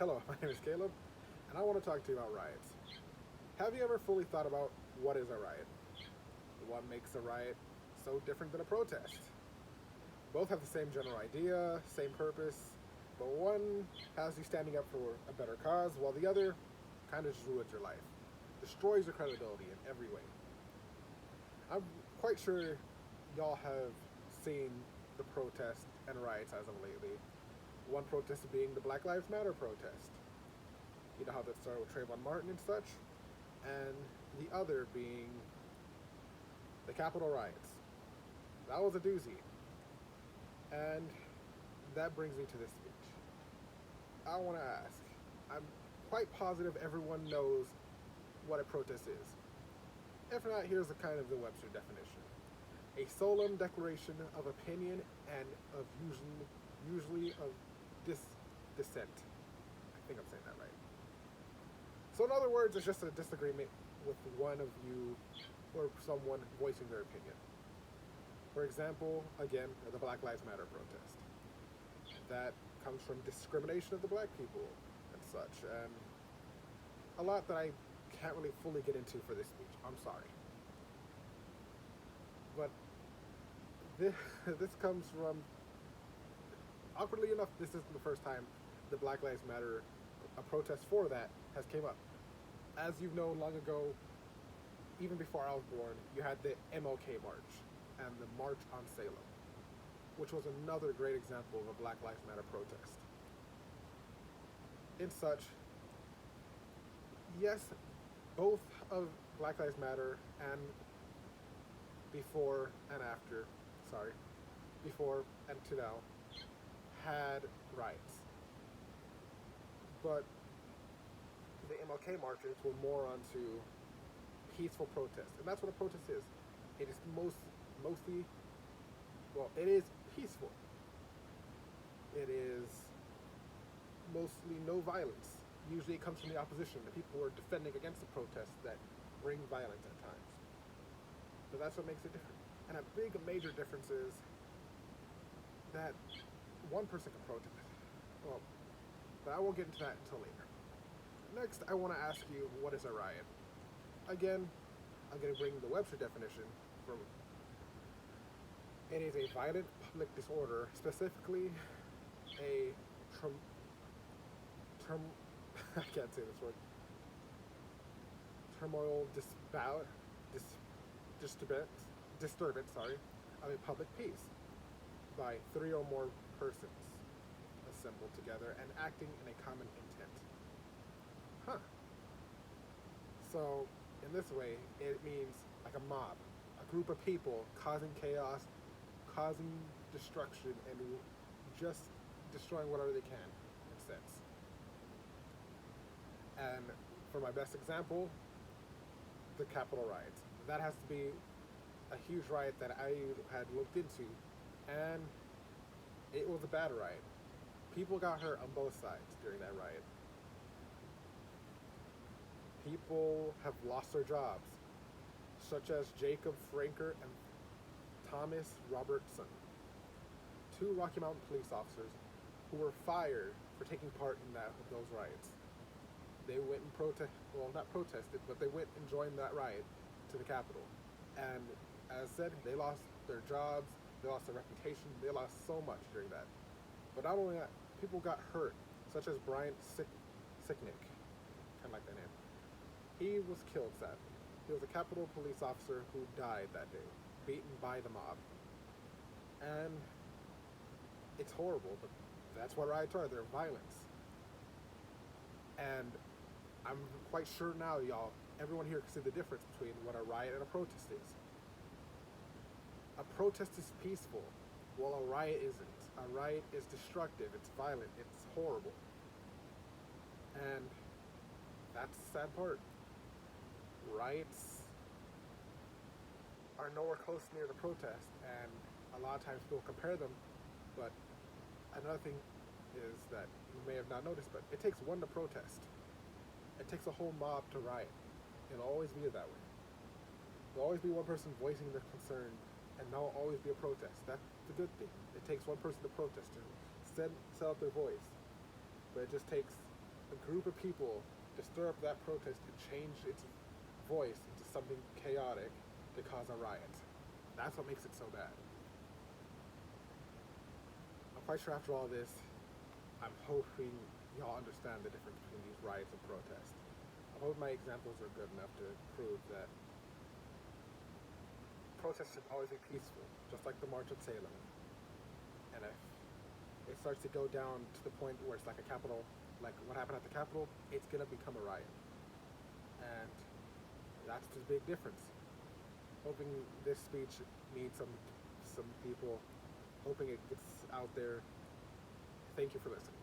Hello, my name is Caleb, and I want to talk to you about riots. Have you ever fully thought about what is a riot? What makes a riot so different than a protest? Both have the same general idea, same purpose, but one has you standing up for a better cause, while the other kind of just ruins your life, destroys your credibility in every way. I'm quite sure y'all have seen the protests and riots as of lately. One protest being the Black Lives Matter protest. You know how that started with Trayvon Martin and such, and the other being the Capitol riots. That was a doozy. And that brings me to this speech. I want to ask, I'm quite positive everyone knows what a protest is. If not, here's the kind of the Webster definition. A solemn declaration of opinion and of usually of dissent. I think I'm saying that right. So in other words, it's just a disagreement with one of you or someone voicing their opinion. For example, again, the Black Lives Matter protest. That comes from discrimination of the black people and such, and a lot that I can't really fully get into for this speech. I'm sorry. But this comes from, awkwardly enough, this isn't the first time the Black Lives Matter, a protest for that, has came up. As you've known long ago, even before I was born, you had the MLK March and the March on Salem, which was another great example of a Black Lives Matter protest. In such, yes, both of Black Lives Matter and before and after, before and to now, had riots. But the MLK marchers were more onto peaceful protest, and that's what a protest is. It is mostly, well, it is peaceful. It is mostly no violence. Usually it comes from the opposition, the people who are defending against the protests that bring violence at times. So that's what makes it different. And a big major difference is that one person can protest. Well, but I won't get into that until later. Next, I want to ask you, what is a riot? Again, I'm going to bring the Webster definition from. It is a violent public disorder, specifically a I can't say this word. Turmoil, disturbance, of a public peace by three or more persons assembled together and acting in a common intent. So, in this way, it means like a mob, a group of people causing chaos, causing destruction, and just destroying whatever they can, in a sense. And for my best example, the Capitol riots. That has to be a huge riot that I had looked into, and it was a bad riot. People got hurt on both sides during that riot. People have lost their jobs, such as Jacob Franker and Thomas Robertson, two Rocky Mountain police officers who were fired for taking part in those riots. They went and not protested, but they went and joined that riot to the Capitol. And as said, they lost their jobs, they lost their reputation, they lost so much during that. But not only that, people got hurt, such as Brian Sicknick, kind of like that name. He was killed, sadly. He was a Capitol police officer who died that day, beaten by the mob. And it's horrible, but that's what riots are. They're violence. And I'm quite sure now, y'all, everyone here can see the difference between what a riot and a protest is. A protest is peaceful, while a riot isn't. A riot is destructive, it's violent, it's horrible. And that's the sad part. Riots are nowhere close near the protest, and a lot of times people compare them, but another thing is that you may have not noticed, but it takes one to protest. It takes a whole mob to riot. It'll always be that way. There'll always be one person voicing their concern, and there'll always be a protest. That's the good thing. It takes one person to protest and set out their voice. But it just takes a group of people to stir up that protest to change its voice into something chaotic to cause a riot. That's what makes it so bad. I'm quite sure after all this, I'm hoping y'all understand the difference between these riots and protests. I hope my examples are good enough to prove that protests should always be peaceful, just like the March on Salem. And if it starts to go down to the point where it's like a Capitol, like what happened at the Capitol, it's gonna become a riot. And that's the big difference. Hoping this speech meets some people, hoping it gets out there. Thank you for listening.